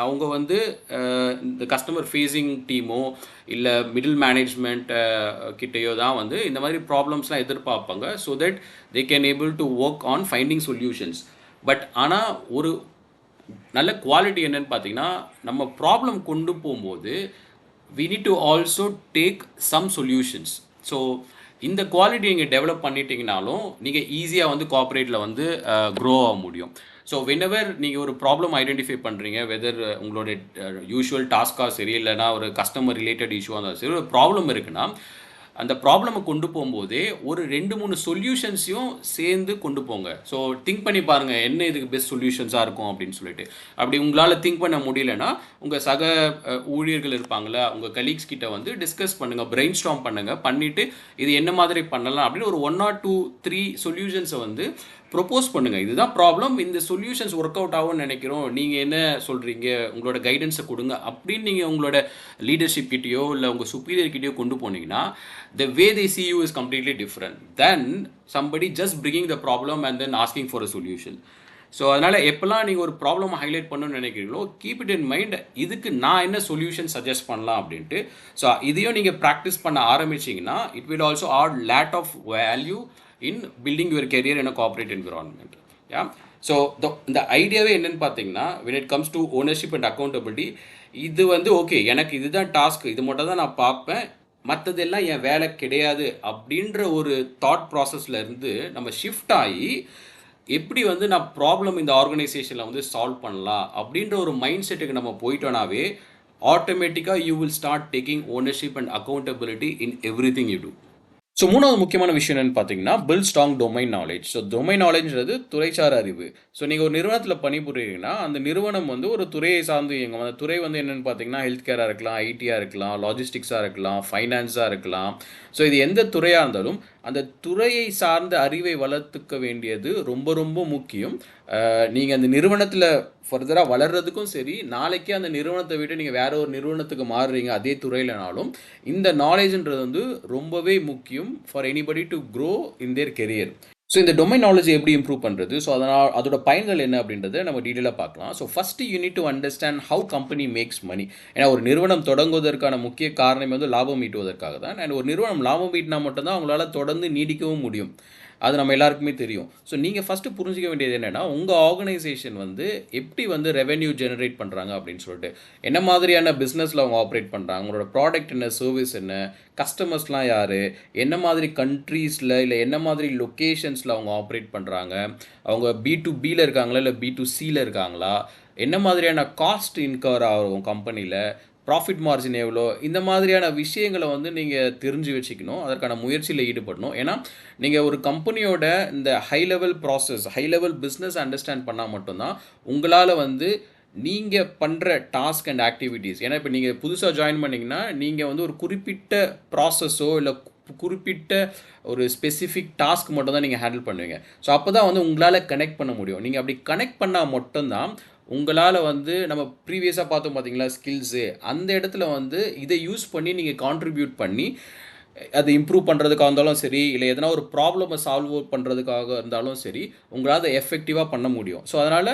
அவங்க வந்து இந்த கஸ்டமர் ஃபேஸிங் டீமோ இல்லை மிடில் மேனேஜ்மெண்ட் கிட்டேயோ தான் வந்து இந்த மாதிரி ப்ராப்ளம்ஸ்லாம் எதிர்பார்ப்பாங்க. So that they can able to work on finding solutions. But ஆனால் ஒரு நல்ல குவாலிட்டி என்னன்னு பார்த்தீங்கன்னா, நம்ம ப்ராப்ளம் கொண்டு போகும்போது we need to also take some solutions. So இந்த குவாலிட்டி நீங்கள் டெவலப் பண்ணிட்டீங்கனாலும் நீங்கள் ஈஸியாக வந்து கார்ப்பரேட்டில் வந்து க்ரோ ஆக முடியும். ஸோ வெனெவர் நீங்கள் ஒரு ப்ராப்ளம் ஐடென்டிஃபை பண்ணுறீங்க, வெதர் உங்களோட யூஷுவல் டாஸ்க்காக சரி இல்லைனா ஒரு கஸ்டமர் ரிலேட்டட் இஷ்யூவாக இருந்தாலும் சரி, ஒரு ப்ராப்ளம் இருக்குன்னா அந்த ப்ராப்ளமை கொண்டு போகும்போதே ஒரு 2-3 சொல்யூஷன்ஸையும் சேர்ந்து கொண்டு போங்க. ஸோ திங்க் பண்ணி பாருங்கள் என்ன இதுக்கு பெஸ்ட் சொல்யூஷன்ஸாக இருக்கும் அப்படின்னு சொல்லிட்டு. அப்படி உங்களால் திங்க் பண்ண முடியலன்னா உங்கள் சக ஊழியர்கள் இருப்பாங்களே, உங்கள் கலீக்ஸ் கிட்ட வந்து டிஸ்கஸ் பண்ணுங்கள், பிரெயின் ஸ்டார்ம் பண்ணுங்கள், பண்ணிவிட்டு இது என்ன மாதிரி பண்ணலாம் அப்படின்னு ஒரு 1 or 2, 3 சொல்யூஷன்ஸை வந்து ப்ரொப்போஸ் பண்ணுங்கள். இதுதான் ப்ராப்ளம், இந்த சொல்யூஷன்ஸ் ஒர்க் அவுட் ஆகும்னு நினைக்கிறோம், நீங்கள் என்ன சொல்கிறீங்க, உங்களோட கைடன்ஸை கொடுங்க அப்படின்னு நீங்கள் உங்களோட லீடர்ஷிப் கிட்டேயோ இல்லை உங்கள் சுப்பீரியர் கிட்டேயோ கொண்டு போனீங்கன்னா the way they see you is completely different than somebody just bringing the problem and then asking for a solution. So அதனால் எப்போல்லாம் நீங்கள் ஒரு ப்ராப்ளமை ஹைலைட் பண்ணணும்னு நினைக்கிறீங்களோ கீப் இட் இன் மைண்ட், இதுக்கு நான் என்ன சொல்யூஷன் சஜஸ்ட் பண்ணலாம் அப்படின்ட்டு. ஸோ இதையும் நீங்கள் ப்ராக்டிஸ் பண்ண ஆரம்பிச்சிங்கன்னா it will also add lot of value in building your career in a corporate environment. Yeah so இந்த ஐடியாவே என்னென்னு பார்த்தீங்கன்னா, when it comes to ownership and accountability, இது வந்து ஓகே எனக்கு இதுதான் டாஸ்க், இது மட்டும் தான் நான் பார்ப்பேன், மற்றதெல்லாம் என் வேலை கிடையாது அப்படின்ற ஒரு தாட் ப்ராசஸில் இருந்து நம்ம ஷிஃப்ட் ஆகி எப்படி வந்து நான் ப்ராப்ளம் இந்த ஆர்கனைசேஷனில் வந்து சால்வ் பண்ணலாம் அப்படின்ற ஒரு மைண்ட் செட்டுக்கு நம்ம போயிட்டோனாவே ஆட்டோமேட்டிக்காக you will start taking ownership and accountability in everything you do. So மூணாவது முக்கியமான விஷயம் என்னென்னு பார்த்தீங்கன்னா, build strong domain knowledge. So domain நாலேஜ்ன்றது துறைசார் அறிவு. ஸோ நீங்கள் ஒரு நிறுவனத்தில் பணிபுரிகிறீங்கன்னா அந்த நிறுவனம் வந்து ஒரு துறையை சார்ந்து இயங்கும். அந்த துறை வந்து என்னென்னு பார்த்தீங்கன்னா ஹெல்த் கேராக இருக்கலாம், ஐடியாக இருக்கலாம், லாஜிஸ்டிக்ஸாக இருக்கலாம், ஃபைனான்ஸாக இருக்கலாம். ஸோ இது எந்த துறையாக இருந்தாலும் அந்த துறையை சார்ந்த அறிவை வளர்த்துக்க வேண்டியது ரொம்ப ரொம்ப முக்கியம். நீங்கள் அந்த நிறுவனத்தில் ஃபர்தராக வளர்கிறதுக்கும் சரி, நாளைக்கே அந்த நிறுவனத்தை விட்டு நீங்கள் வேறு ஒரு நிறுவனத்துக்கு மாறுறீங்க அதே துறையிலனாலும் இந்த நாலேஜ்ன்றது வந்து ரொம்பவே முக்கியம் for anybody to grow in their career. So இந்த டொமைன் நாலேஜ் எப்படி இம்ப்ரூவ் பண்ணுறது, ஸோ அதோட பயன்கள் என்ன அப்படின்றத நம்ம டீட்டெயிலாக பார்க்கலாம். So first you need to understand how company makes money. ஏன்னா ஒரு நிறுவனம் தொடங்குவதற்கான முக்கிய காரணம் வந்து லாபம் ஈட்டுவதற்காக தான். அண்ட் ஒரு நிறுவனம் லாபம் ஈட்டினா மட்டும்தான் அவங்களால தொடர்ந்து நீடிக்கவும் முடியும். அது நம்ம எல்லாருக்குமே தெரியும். ஸோ நீங்கள் ஃபஸ்ட்டு புரிஞ்சிக்க வேண்டியது என்னென்னா, உங்கள் ஆர்கனைசேஷன் வந்து எப்படி வந்து ரெவென்யூ ஜெனரேட் பண்ணுறாங்க அப்படின்னு சொல்லிட்டு, என்ன மாதிரியான பிஸ்னஸில் அவங்க ஆப்ரேட் பண்ணுறாங்க, அவங்களோட ப்ராடக்ட் என்ன, சர்வீஸ் என்ன, கஸ்டமர்ஸ்லாம் யார், என்ன மாதிரி கண்ட்ரீஸில் இல்லை என்ன மாதிரி லொக்கேஷன்ஸில் அவங்க ஆப்ரேட் பண்ணுறாங்க, அவங்க B2Bயில் இருக்காங்களா இல்லை B2Cயில் இருக்காங்களா, என்ன மாதிரியான காஸ்ட் இன்கவர் ஆகும் கம்பெனியில், ப்ராஃபிட் மார்ஜின் எவ்வளோ, இந்த மாதிரியான விஷயங்களை வந்து நீங்கள் தெரிஞ்சு வச்சுக்கணும், அதற்கான முயற்சியில் ஈடுபடணும். ஏன்னா நீங்கள் ஒரு கம்பெனியோட இந்த high level process, high level business understand பண்ணால் மட்டும்தான் உங்களால் வந்து நீங்கள் பண்ணுற டாஸ்க் அண்ட் ஆக்டிவிட்டீஸ், ஏன்னா இப்போ நீங்கள் புதுசாக ஜாயின் பண்ணிங்கன்னா நீங்கள் வந்து ஒரு குறிப்பிட்ட ப்ராசஸோ இல்லை குறிப்பிட்ட ஒரு ஸ்பெசிஃபிக் டாஸ்க் மட்டும் தான் நீங்கள் ஹேண்டில் பண்ணுவீங்க. ஸோ அப்போ தான் வந்து உங்களால் கனெக்ட் பண்ண முடியும். நீங்கள் அப்படி கனெக்ட் பண்ணால் மட்டும்தான் உங்களால் வந்து நம்ம ப்ரீவியஸாக பார்த்தோம் பார்த்தீங்களா ஸ்கில்ஸு, அந்த இடத்துல வந்து இதை யூஸ் பண்ணி நீங்கள் கான்ட்ரிபியூட் பண்ணி அதை இம்ப்ரூவ் பண்ணுறதுக்காக இருந்தாலும் சரி, இல்லை எதனா ஒரு ப்ராப்ளமை சால்வ் பண்ணுறதுக்காக இருந்தாலும் சரி, உங்களால் அதை எஃபெக்டிவாக பண்ண முடியும். ஸோ அதனால்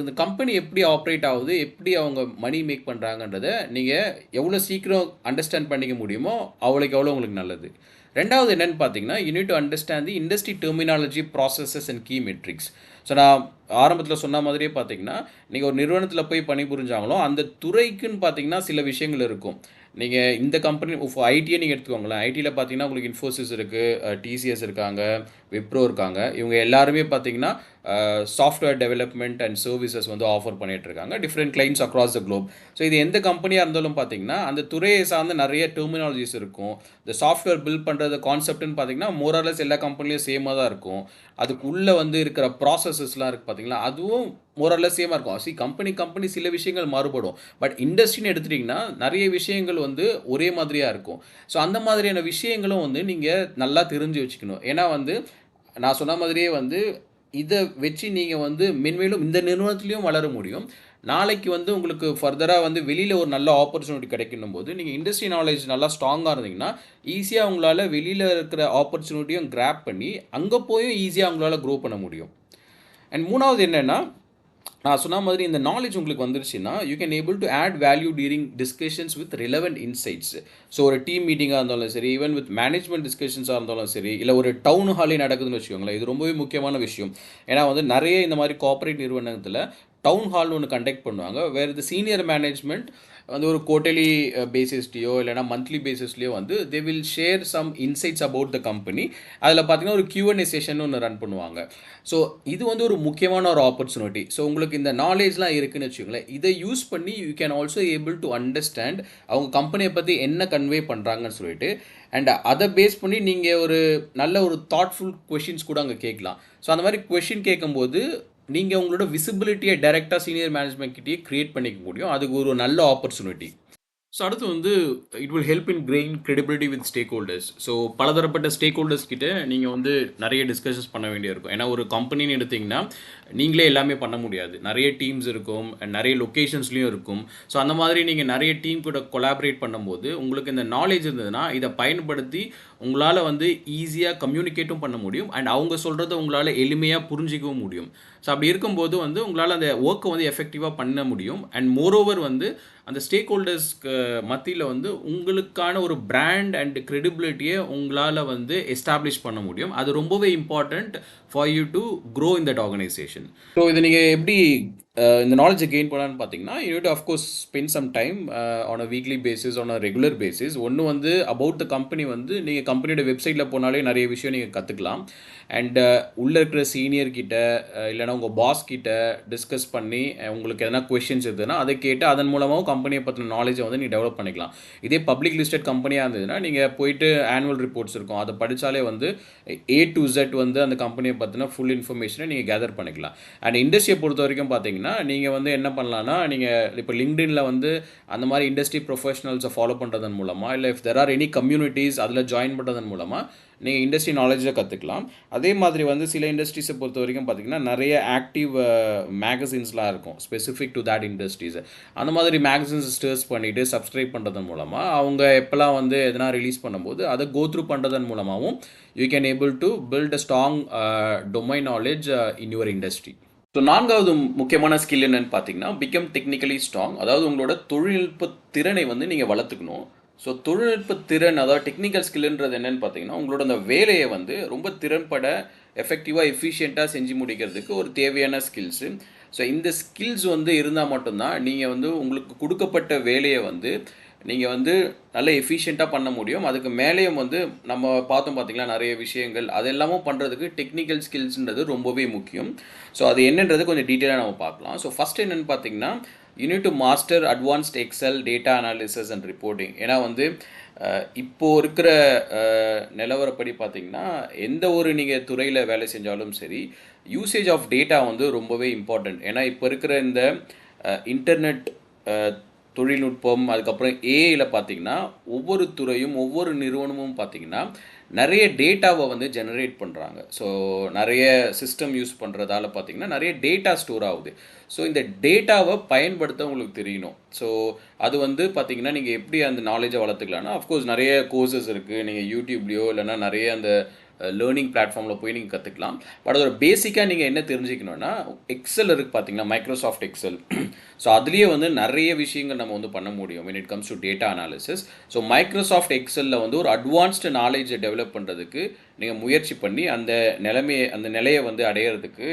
இந்த கம்பெனி எப்படி ஆப்ரேட் ஆகுது, எப்படி அவங்க மணி மேக் பண்ணுறாங்கன்றதை நீங்கள் எவ்வளோ சீக்கிரம் அண்டர்ஸ்டாண்ட் பண்ணிக்க முடியுமோ அவ்வளோக்கு எவ்வளோ உங்களுக்கு நல்லது. ரெண்டாவது என்னென்னு பார்த்தீங்கன்னா, you need to understand the industry terminology, processes and key metrics. So நான் ஆரம்பத்தில் சொன்ன மாதிரியே பார்த்தீங்கன்னா, நீங்கள் ஒரு நிறுவனத்தில் போய் பணிபுரிஞ்சாங்களோ அந்த துறைக்குன்னு பார்த்தீங்கன்னா சில விஷயங்கள் இருக்கும். நீங்கள் இந்த கம்பெனி ஐடியை நீங்கள் எடுத்துக்கோங்களேன். ஐடியில் பார்த்தீங்கன்னா உங்களுக்கு இன்ஃபோசிஸ் இருக்குது, டிசிஎஸ் இருக்காங்க, விப்ரோ இருக்காங்க. இவங்க எல்லாருமே பார்த்தீங்கன்னா சாஃப்ட்வேர் டெவலப்மெண்ட் அண்ட் சர்வீசஸ் வந்து ஆஃபர் பண்ணிகிட்ருக்காங்க different clients across the Globe. So இது எந்த கம்பெனியாக இருந்தாலும் பார்த்தீங்கன்னா அந்த துறையை சார்ந்த நிறைய டெர்மினாலஜிஸ் இருக்கும். இந்த சாஃப்ட்வேர் பில்ட் பண்ணுறது கான்செப்ட்னு பார்த்தீங்கன்னா மோரலஸ் எல்லா கம்பெனிலையும் சேமாக தான் இருக்கும். அதுக்குள்ளே வந்து இருக்கிற ப்ராசஸஸ்லாம் இருக்குது பார்த்தீங்களா, அதுவும் மோரலஸ் சேமாக இருக்கும். கம்பெனி சில விஷயங்கள் மாறுபடும். பட் இண்டஸ்ட்ரின்னு எடுத்துட்டிங்கன்னா நிறைய விஷயங்கள் வந்து ஒரே மாதிரியாக இருக்கும். ஸோ அந்த மாதிரியான விஷயங்களும் வந்து நீங்கள் நல்லா தெரிஞ்சு வச்சுக்கணும். ஏன்னா வந்து நான் சொன்ன மாதிரியே வந்து இதை வச்சு நீங்கள் வந்து மென்மேலும் இந்த நிறுவனத்துலேயும் வளர முடியும். நாளைக்கு வந்து உங்களுக்கு ஃபர்தராக வந்து வெளியில் ஒரு நல்ல ஆப்பர்ச்சுனிட்டி கிடைக்கணும் போது நீங்கள் இண்டஸ்ட்ரி நாலேஜ் நல்லா ஸ்ட்ராங்காக இருந்தீங்கன்னா ஈஸியாக உங்களால் வெளியில் இருக்கிற ஆப்பர்ச்சுனிட்டியும் கிராப் பண்ணி அங்கே போயும் ஈஸியாக உங்களால் க்ரோ பண்ண முடியும். அண்ட் மூணாவது என்னென்னா, நான் சொன்ன மாதிரி இந்த நாலேஜ் உங்களுக்கு வந்துருச்சுன்னா you can able to add value during discussions with relevant insights. So ஒரு டீம் மீட்டிங்காக இருந்தாலும் சரி, ஈவன் வித் மேனேஜ்மெண்ட் டிஸ்கஷன்ஸாக இருந்தாலும் சரி, இல்லை ஒரு டவுன் ஹாலே நடக்குதுன்னு வச்சுக்கோங்களேன். இது ரொம்பவே முக்கியமான விஷயம். ஏன்னா வந்து நிறைய இந்த மாதிரி கார்ப்பரேட் நிறுவனத்தில் டவுன் ஹால்னு ஒன்று கண்டக்ட் பண்ணுவாங்க. வேறு இது சீனியர் மேனேஜ்மெண்ட் வந்து ஒரு குவார்ட்டர்லி பேசிஸ்லேயோ இல்லைனா மந்த்லி பேசிஸ்லேயோ வந்து they will share some insights about the company. அதில் பார்த்தீங்கன்னா ஒரு Q&A செஷன் ஒன்று ரன் பண்ணுவாங்க. ஸோ இது வந்து ஒரு முக்கியமான ஒரு ஆப்பர்ச்சுனிட்டி. ஸோ உங்களுக்கு இந்த நாலேஜ்லாம் இருக்குதுன்னு வச்சுக்கோங்களேன். இதை யூஸ் பண்ணி you can also able to understand அவங்க கம்பெனியை பற்றி என்ன கன்வே பண்ணுறாங்கன்னு சொல்லிட்டு. அண்ட் அதை பேஸ் பண்ணி நீங்கள் ஒரு நல்ல ஒரு தாட்ஃபுல் கொஷின்ஸ் கூட அங்கே கேட்கலாம். ஸோ அந்த மாதிரி கொஷின் கேட்கும்போது நீங்கள் உங்களோட விசிபிலிட்டியை டைரெக்டாக சீனியர் மேனேஜ்மெண்ட் கிட்டேயே க்ரியேட் பண்ணிக்க முடியும். அதுக்கு ஒரு நல்ல ஆப்பர்ச்சுனிட்டி. ஸோ அடுத்து வந்து it will help in gain credibility with stack holders. So பலதரப்பட்ட ஸ்டேக் ஹோல்டர்ஸ் கிட்ட நீங்கள் வந்து நிறைய டிஸ்கஷன்ஸ் பண்ண வேண்டியிருக்கும். ஏன்னா ஒரு கம்பெனின்னு எடுத்திங்கன்னா நீங்களே எல்லாமே பண்ண முடியாது. நிறைய டீம்ஸ் இருக்கும், நிறைய லொக்கேஷன்ஸ்லேயும் இருக்கும். ஸோ அந்த மாதிரி நீங்கள் நிறைய டீம் கூட கொலாபரேட் பண்ணும்போது உங்களுக்கு இந்த நாலேஜ் இருந்ததுன்னா இதை பயன்படுத்தி உங்களால் வந்து ஈஸியாக கம்யூனிகேட்டும் பண்ண முடியும். அண்ட் அவங்க சொல்கிறத உங்களால் எளிமையாக புரிஞ்சிக்கவும் முடியும். ஸோ அப்படி இருக்கும்போது வந்து உங்களால் அந்த ஒர்க்கை வந்து எஃபெக்டிவாக பண்ண முடியும். அண்ட் மோரோவர் வந்து அந்த ஸ்டேக் ஹோல்டர்ஸ்க்கு மத்தியில் வந்து உங்களுக்கான ஒரு பிராண்ட் அண்ட் கிரெடிபிலிட்டியை உங்களால் வந்து எஸ்டாப்ளிஷ் பண்ண முடியும். அது ரொம்பவே important for you to grow in that organisation. So இதை நீங்கள் எப்படி இந்த நாலேஜை கெயின் பண்ணலான்னு பார்த்தீங்கன்னா you need to of course spend some time on a weekly basis, on a regular basis. ஒன்று வந்து அபவுட் த கம்பெனி வந்து நீங்கள் கம்பெனியோட வெப்சைட்டில் போனாலே நிறைய விஷயம் நீங்கள் கற்றுக்கலாம். அண்ட் உள்ளே இருக்கிற சீனியர்கிட்ட இல்லைனா உங்கள் பாஸ் கிட்ட டிஸ்கஸ் பண்ணி உங்களுக்கு எதனா கொஷின்ஸ் இருந்ததுன்னா அதை கேட்டு அதன் மூலமாக கம்பெனியை பற்றின நாலேஜை வந்து நீங்கள் டெவலப் பண்ணிக்கலாம். இதே பப்ளிக் லிஸ்டட் கம்பெனியாக இருந்ததுன்னா நீங்கள் போயிட்டு ஆனுவல் ரிப்போர்ட்ஸ் இருக்கும், அதை படித்தாலே வந்து A to Z வந்து அந்த கம்பெனியை பற்றின ஃபுல் இன்ஃபர்மேஷனை நீங்கள் கேதர் பண்ணிக்கலாம். அண்ட் இண்டஸ்ட்ரியை பொறுத்த வரைக்கும் பார்த்தீங்கன்னா நீங்கள் வந்து என்ன பண்ணலான்னா, நீங்கள் இப்போ லிங்க்டின்ல வந்து அந்த மாதிரி இண்டஸ்ட்ரி ப்ரொஃபஷனல்ஸை ஃபாலோ பண்ணுறதன் மூலமாக இல்லை if there or any communities அதில் ஜாயின் பண்ணுறதன் மூலமாக நீங்கள் இண்டஸ்ட்ரி நாலேஜை கற்றுக்கலாம். அதே மாதிரி வந்து சில இண்டஸ்ட்ரீஸை பொறுத்த வரைக்கும் பார்த்திங்கன்னா நிறைய ஆக்டிவ் மேகசின்ஸ்லாம் இருக்கும் ஸ்பெசிஃபிக் டு தேட் இண்டஸ்ட்ரீஸ். அந்த மாதிரி மேகசின்ஸ் ஸ்டர்ஸ் பண்ணிவிட்டு சப்ஸ்கிரைப் பண்ணுறதன் மூலமாக அவங்க எப்போல்லாம் வந்து எதனா ரிலீஸ் பண்ணும்போது அதை கோ த்ரூ பண்ணுறதன் மூலமாகவும் you can able to build a strong domain knowledge in your industry. So நான்காவது முக்கியமான ஸ்கில் என்னன்னு பார்த்தீங்கன்னா பிகம் டெக்னிக்கலி ஸ்ட்ராங். அதாவது உங்களோட தொழில்நுட்ப திறனை வந்து நீங்கள் வளர்த்துக்கணும். ஸோ தொழில்நுட்ப திறன், அதாவது டெக்னிக்கல் ஸ்கில்ன்றது என்னென்னு பார்த்தீங்கன்னா உங்களோட அந்த வேலையை வந்து ரொம்ப திறன்பட எஃபெக்டிவாக எஃபிஷியண்ட்டாக செஞ்சு முடிக்கிறதுக்கு ஒரு தேவையான ஸ்கில்ஸு. ஸோ இந்த ஸ்கில்ஸ் வந்து இருந்தால் மட்டும்தான் நீங்கள் வந்து உங்களுக்கு கொடுக்கப்பட்ட வேலையை வந்து நீங்கள் வந்து நல்ல எஃபிஷியண்ட்டாக பண்ண முடியும். அதுக்கு மேலேயும் வந்து நம்ம பார்த்தோம் பார்த்திங்களா நிறைய விஷயங்கள் அதெல்லாமும் பண்ணுறதுக்கு டெக்னிக்கல் ஸ்கில்ஸ்ன்றது ரொம்பவே முக்கியம். ஸோ அது என்னன்றது கொஞ்சம் டீட்டெயிலாக நம்ம பார்க்கலாம். ஸோ ஃபஸ்ட் என்னென்னு பார்த்தீங்கன்னா you need to master advanced Excel, data analysis and reporting. ஏன்னா வந்து இப்போது இருக்கிற நிலவரப்படி பார்த்திங்கன்னா எந்த ஒரு நீங்கள் துறையில் வேலை செஞ்சாலும் சரி யூசேஜ் ஆஃப் டேட்டா வந்து ரொம்பவே இம்பார்ட்டண்ட். ஏன்னா இப்போ இருக்கிற இந்த இன்டர்நெட் தொழில்நுட்பம் அதுக்கப்புறம் ஏஐயில் பார்த்திங்கன்னா ஒவ்வொரு துறையும் ஒவ்வொரு நிறுவனமும் பார்த்திங்கன்னா நிறைய டேட்டாவை வந்து ஜெனரேட் பண்ணுறாங்க. ஸோ நிறைய சிஸ்டம் யூஸ் பண்ணுறதால பார்த்திங்கன்னா நிறைய டேட்டா ஸ்டோர் ஆகுது. ஸோ இந்த டேட்டாவை பயன்படுத்த உங்களுக்கு தெரியணும். ஸோ அது வந்து பார்த்திங்கன்னா நீங்கள் எப்படி அந்த நாலேஜை வளர்த்துக்கலாம்னா அஃப்கோர்ஸ் நிறைய கோர்சஸ் இருக்குது. நீங்கள் யூடியூப்லேயோ இல்லைனா நிறைய அந்த லேர்னிங் பிளாட்ஃபார்மில் போய் நீங்கள் கற்றுக்கலாம். பட் அதோட பேசிக்காக நீங்கள் என்ன தெரிஞ்சுக்கணுன்னா, எக்ஸல் இருக்குது பார்த்தீங்கன்னா, மைக்ரோசாஃப்ட் எக்ஸல். ஸோ அதுலேயே வந்து நிறைய விஷயங்கள் நம்ம வந்து பண்ண முடியும் when it comes to data analysis. So Microsoft எக்ஸலில் வந்து ஒரு அட்வான்ஸ்டு நாலேஜை டெவலப் பண்ணுறதுக்கு நீங்கள் முயற்சி பண்ணி அந்த நிலையை வந்து அடையிறதுக்கு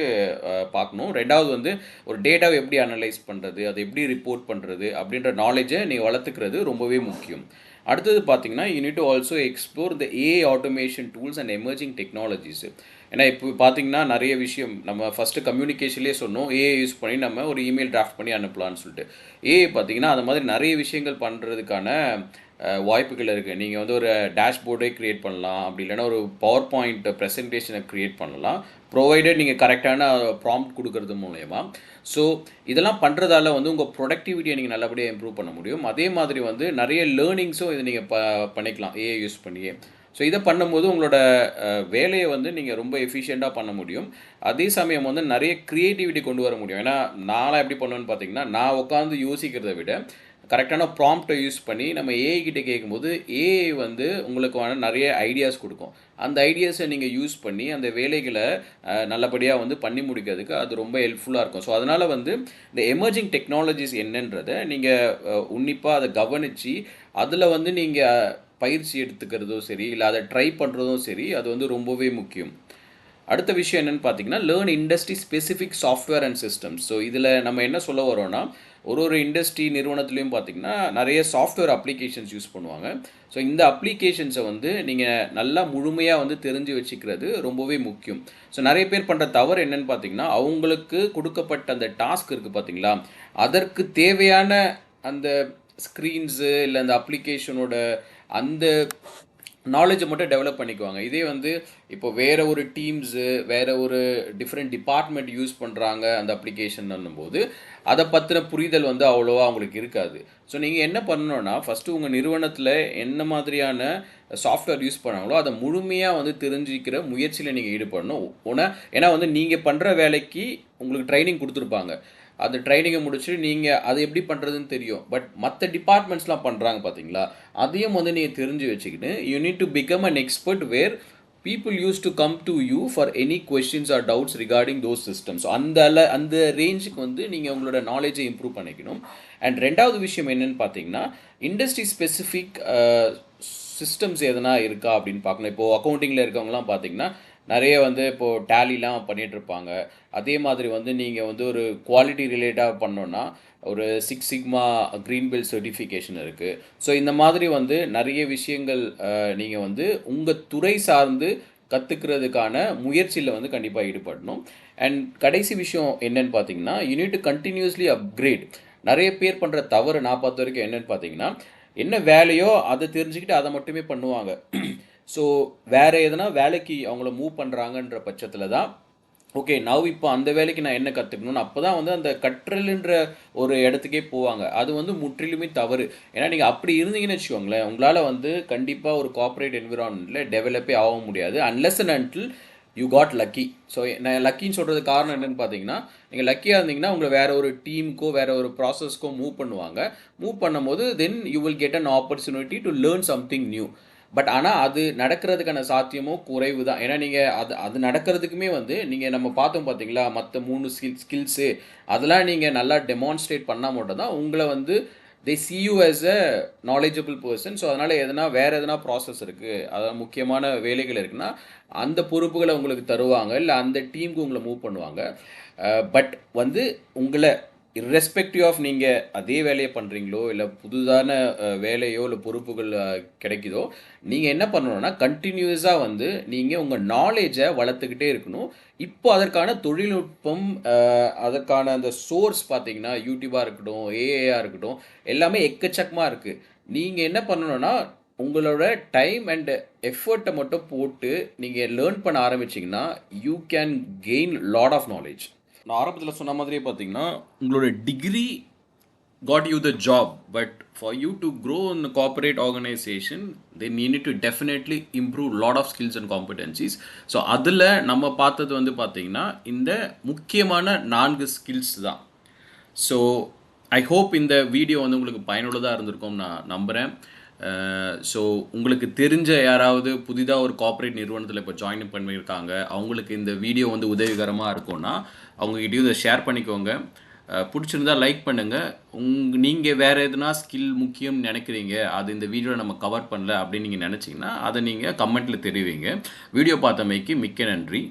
பார்க்கணும். ரெண்டாவது வந்து ஒரு டேட்டாவை எப்படி அனலைஸ் பண்ணுறது, அதை எப்படி ரிப்போர்ட் பண்ணுறது அப்படின்ற நாலேஜை நீங்கள் வளர்த்துக்கிறது ரொம்பவே முக்கியம். அடுத்தது பார்த்தீங்கன்னா, you need to also explore the AI automation tools and emerging technologies. ஏன்னா இப்போ பார்த்தீங்கன்னா நிறைய விஷயம் நம்ம ஃபஸ்ட்டு கம்யூனிகேஷன்லேயே சொன்னோம், ஏஐ யூஸ் பண்ணி நம்ம ஒரு இமெயில் டிராஃப்ட் பண்ணி அனுப்பலான்னு சொல்லிட்டு. ஏஐ பார்த்தீங்கன்னா அந்த மாதிரி நிறைய விஷயங்கள் பண்ணுறதுக்கான வாய்ப்புகள் இருக்குது. நீங்கள் வந்து ஒரு டேஷ்போர்டே க்ரியேட் பண்ணலாம், அப்படி இல்லைன்னா ஒரு பவர் பாயிண்ட் ப்ரெசன்டேஷனை க்ரியேட் பண்ணலாம், ப்ரொவைடட் நீங்கள் கரெக்டான ப்ராம்ப்ட் கொடுக்கறது மூலயமா. ஸோ இதெல்லாம் பண்ணுறதால வந்து உங்கள் ப்ரொடக்டிவிட்டியை நீங்கள் நல்லபடியாக இம்ப்ரூவ் பண்ண முடியும். அதே மாதிரி வந்து நிறைய லேர்னிங்ஸும் இதை நீங்கள் பண்ணிக்கலாம் ஏஐ யூஸ் பண்ணியே. ஸோ இதை பண்ணும்போது உங்களோட வேலையை வந்து நீங்கள் ரொம்ப எஃபிஷியண்ட்டாக பண்ண முடியும். அதே சமயம் வந்து நிறைய க்ரியேட்டிவிட்டி கொண்டு வர முடியும். ஏன்னா நான்லாம் எப்படி பண்ணுவேன்னு பார்த்தீங்கன்னா, நான் உட்காந்து யோசிக்கிறத விட கரெக்டான ப்ராம்ப்டை யூஸ் பண்ணி நம்ம ஏஐ கிட்டே கேட்கும்போது ஏஐ வந்து உங்களுக்கு நிறைய ஐடியாஸ் கொடுக்கும். அந்த ஐடியாஸை நீங்கள் யூஸ் பண்ணி அந்த வேலைகளை நல்லபடியாக வந்து பண்ணி முடிக்கிறதுக்கு அது ரொம்ப ஹெல்ப்ஃபுல்லாக இருக்கும். ஸோ அதனால் வந்து இந்த எமர்ஜிங் டெக்னாலஜிஸ் என்னன்றதை நீங்கள் உன்னிப்பாக அதை கவனித்து அதில் வந்து நீங்கள் பயிற்சி எடுத்துக்கிறதும் சரி, இல்லை அதை ட்ரை பண்ணுறதும் சரி, அது வந்து ரொம்பவே முக்கியம். அடுத்த விஷயம் என்னென்னு பார்த்தீங்கன்னா, learn industry specific software and systems. So இதில் நம்ம என்ன சொல்ல வரோன்னா, ஒரு இண்டஸ்ட்ரி நிறுவனத்துலேயும் பார்த்தீங்கன்னா நிறைய சாஃப்ட்வேர் அப்ளிகேஷன்ஸ் யூஸ் பண்ணுவாங்க. ஸோ இந்த அப்ளிகேஷன்ஸை வந்து நீங்கள் நல்லா முழுமையாக வந்து தெரிஞ்சு வச்சுக்கிறது ரொம்பவே முக்கியம். ஸோ நிறைய பேர் பண்ணுற தவறு என்னென்னு பார்த்தீங்கன்னா, அவங்களுக்கு கொடுக்கப்பட்ட அந்த டாஸ்க் இருக்குது பார்த்தீங்களா, அதற்கு தேவையான அந்த ஸ்க்ரீன்ஸு இல்லை அந்த அப்ளிகேஷனோட அந்த நாலேஜை மட்டும் டெவலப் பண்ணிக்குவாங்க. இதே வந்து இப்போ வேறு ஒரு டீம்ஸு, வேறு ஒரு டிஃப்ரெண்ட் டிபார்ட்மெண்ட் யூஸ் பண்ணுறாங்க அந்த அப்ளிகேஷன் போது அதை பற்றின புரிதல் வந்து அவ்வளோவா அவங்களுக்கு இருக்காது. ஸோ நீங்கள் என்ன பண்ணணுன்னா, ஃபஸ்ட்டு உங்கள் நிறுவனத்தில் என்ன மாதிரியான சாஃப்ட்வேர் யூஸ் பண்ணாங்களோ அதை முழுமையாக வந்து தெரிஞ்சிக்கிற முயற்சியில் நீங்கள் ஈடுபடணும். ஏன்னா வந்து நீங்கள் பண்ணுற வேலைக்கு உங்களுக்கு ட்ரைனிங் கொடுத்துருப்பாங்க. அந்த ட்ரைனிங்கை முடிச்சுட்டு நீங்கள் அதை எப்படி பண்ணுறதுன்னு தெரியும். பட் மற்ற டிபார்ட்மெண்ட்ஸ்லாம் பண்ணுறாங்க பார்த்தீங்களா, அதையும் வந்து நீங்கள் தெரிஞ்சு வச்சுக்கிட்டு you need to become an expert where people used to come to you for any questions or doubts regarding those systems. So அந்த ரேஞ்சுக்கு வந்து நீங்கள் உங்களோட நாலேஜை இம்ப்ரூவ் பண்ணிக்கணும். அண்ட் ரெண்டாவது விஷயம் என்னென்னு பார்த்தீங்கன்னா, இண்டஸ்ட்ரி ஸ்பெசிஃபிக் சிஸ்டம்ஸ் எதனா இருக்கா அப்படின்னு பார்க்கணும். இப்போது அக்கௌண்டிங்கில் இருக்கவங்கலாம் பார்த்தீங்கன்னா நிறைய வந்து இப்போது டேலிலாம் பண்ணிகிட்ருப்பாங்க. அதே மாதிரி வந்து நீங்கள் வந்து ஒரு குவாலிட்டி ரிலேட்டாக பண்ணோன்னா ஒரு 6 சிக்மா க்ரீன் பெல்ட் சர்டிஃபிகேஷன் இருக்குது. ஸோ இந்த மாதிரி வந்து நிறைய விஷயங்கள் நீங்கள் வந்து உங்கள் துறை சார்ந்து கற்றுக்கிறதுக்கான முயற்சியில் வந்து கண்டிப்பாக ஈடுபடணும். அண்ட் கடைசி விஷயம் என்னென்னு பார்த்தீங்கன்னா, you need to continuously upgrade. நிறைய பேர் பண்ணுற தவறு நான் பார்த்த வரைக்கும் என்னென்னு பார்த்தீங்கன்னா, என்ன வேலையோ அதை தெரிஞ்சுக்கிட்டு அதை மட்டுமே பண்ணுவாங்க. ஸோ வேறு எதனா வேலைக்கு அவங்கள மூவ் பண்ணுறாங்கன்ற பட்சத்தில் தான் ஓகே இப்போ அந்த வேலைக்கு நான் என்ன கற்றுக்கணும்னு அப்போ தான் வந்து அந்த கற்றல்ன்ற ஒரு இடத்துக்கே போவாங்க. அது வந்து முற்றிலுமே தவறு. ஏன்னா நீங்கள் அப்படி இருந்தீங்கன்னு வச்சுக்கோங்களேன், உங்களால் வந்து கண்டிப்பாக ஒரு கார்ப்பரேட் என்விரான்மெண்ட்டில் டெவலப்பே ஆக முடியாது unless and until you got lucky. So நான் லக்கின்னு சொல்கிறது காரணம் என்னென்னு பார்த்தீங்கன்னா, நீங்கள் லக்கியாக இருந்தீங்கன்னா உங்களை வேறு ஒரு டீமுக்கோ வேறு ஒரு ப்ராசஸ்க்கோ மூவ் பண்ணுவாங்க. மூவ் பண்ணும்போது then you will get an opportunity to learn something new. But ஆனால் அது நடக்கிறதுக்கான சாத்தியமும் குறைவு தான். ஏன்னா நீங்கள் அது நடக்கிறதுக்குமே வந்து நீங்கள் நம்ம பார்த்தோம் பார்த்தீங்களா, மற்ற 3 ஸ்கில்ஸு அதெல்லாம் நீங்கள் நல்லா டெமான்ஸ்ட்ரேட் பண்ணால் மட்டும் தான் உங்களை வந்து they see you as a knowledgeable person. So அதனால் வேறு எதனா ப்ராசஸ் இருக்குது, அதாவது முக்கியமான வேலைகள் இருக்குன்னா அந்த பொறுப்புகளை உங்களுக்கு தருவாங்க, இல்லை அந்த டீமுக்கு உங்களை மூவ் பண்ணுவாங்க. பட் வந்து உங்களை இர்ரெஸ்பெக்டிவ் ஆஃப் நீங்கள் அதே வேலையை பண்ணுறீங்களோ இல்லை புதுதான வேலையோ இல்லை பொறுப்புகள் கிடைக்குதோ, நீங்கள் என்ன பண்ணணும்னா கண்டினியூஸாக வந்து நீங்கள் உங்கள் நாலேஜை வளர்த்துக்கிட்டே இருக்கணும். இப்போ அதற்கான தொழில்நுட்பம், அதற்கான அந்த சோர்ஸ் பார்த்தீங்கன்னா யூடியூபாக இருக்கட்டும், ஏஐயாக இருக்கட்டும், எல்லாமே எக்கச்சக்கமாக இருக்குது. நீங்கள் என்ன பண்ணணும்னா உங்களோட டைம் அண்ட் எஃபர்ட்டை மட்டும் போட்டு நீங்கள் லேர்ன் பண்ண ஆரம்பிச்சிங்கன்னா you can gain lot of knowledge. நான் ஆரம்பத்தில் சொன்ன மாதிரியே பார்த்தீங்கன்னா, உங்களோட degree got you the job, but for you to grow in corporate organisation then you need to definitely improve lot of skills and competencies. So அதில் நம்ம பார்த்தது வந்து பார்த்தீங்கன்னா இந்த முக்கியமான 4 ஸ்கில்ஸ் தான். ஸோ ஐ ஹோப் இந்த வீடியோ வந்து உங்களுக்கு பயனுள்ளதாக இருந்திருக்கும் நான் நம்புகிறேன். ஸோ உங்களுக்கு தெரிஞ்ச யாராவது புதிதாக ஒரு கார்ப்பரேட் நிறுவனத்தில் இப்போ ஜாயின் பண்ணியிருக்காங்க, அவங்களுக்கு இந்த வீடியோ வந்து உதவிகரமாக இருக்கும்னா அவங்ககிட்டயும் இதை ஷேர் பண்ணிக்கோங்க. பிடிச்சிருந்தா லைக் பண்ணுங்கள். நீங்கள் வேறு எதுனா ஸ்கில் முக்கியம்னு நினைக்கிறீங்க, அது இந்த வீடியோவில் நம்ம கவர் பண்ணல அப்படின்னு நீங்கள் நினச்சிங்கன்னா அதை நீங்கள் கமெண்ட்டில் தெரிவிங்க. வீடியோ பார்த்தமைக்கு மிக்க நன்றி.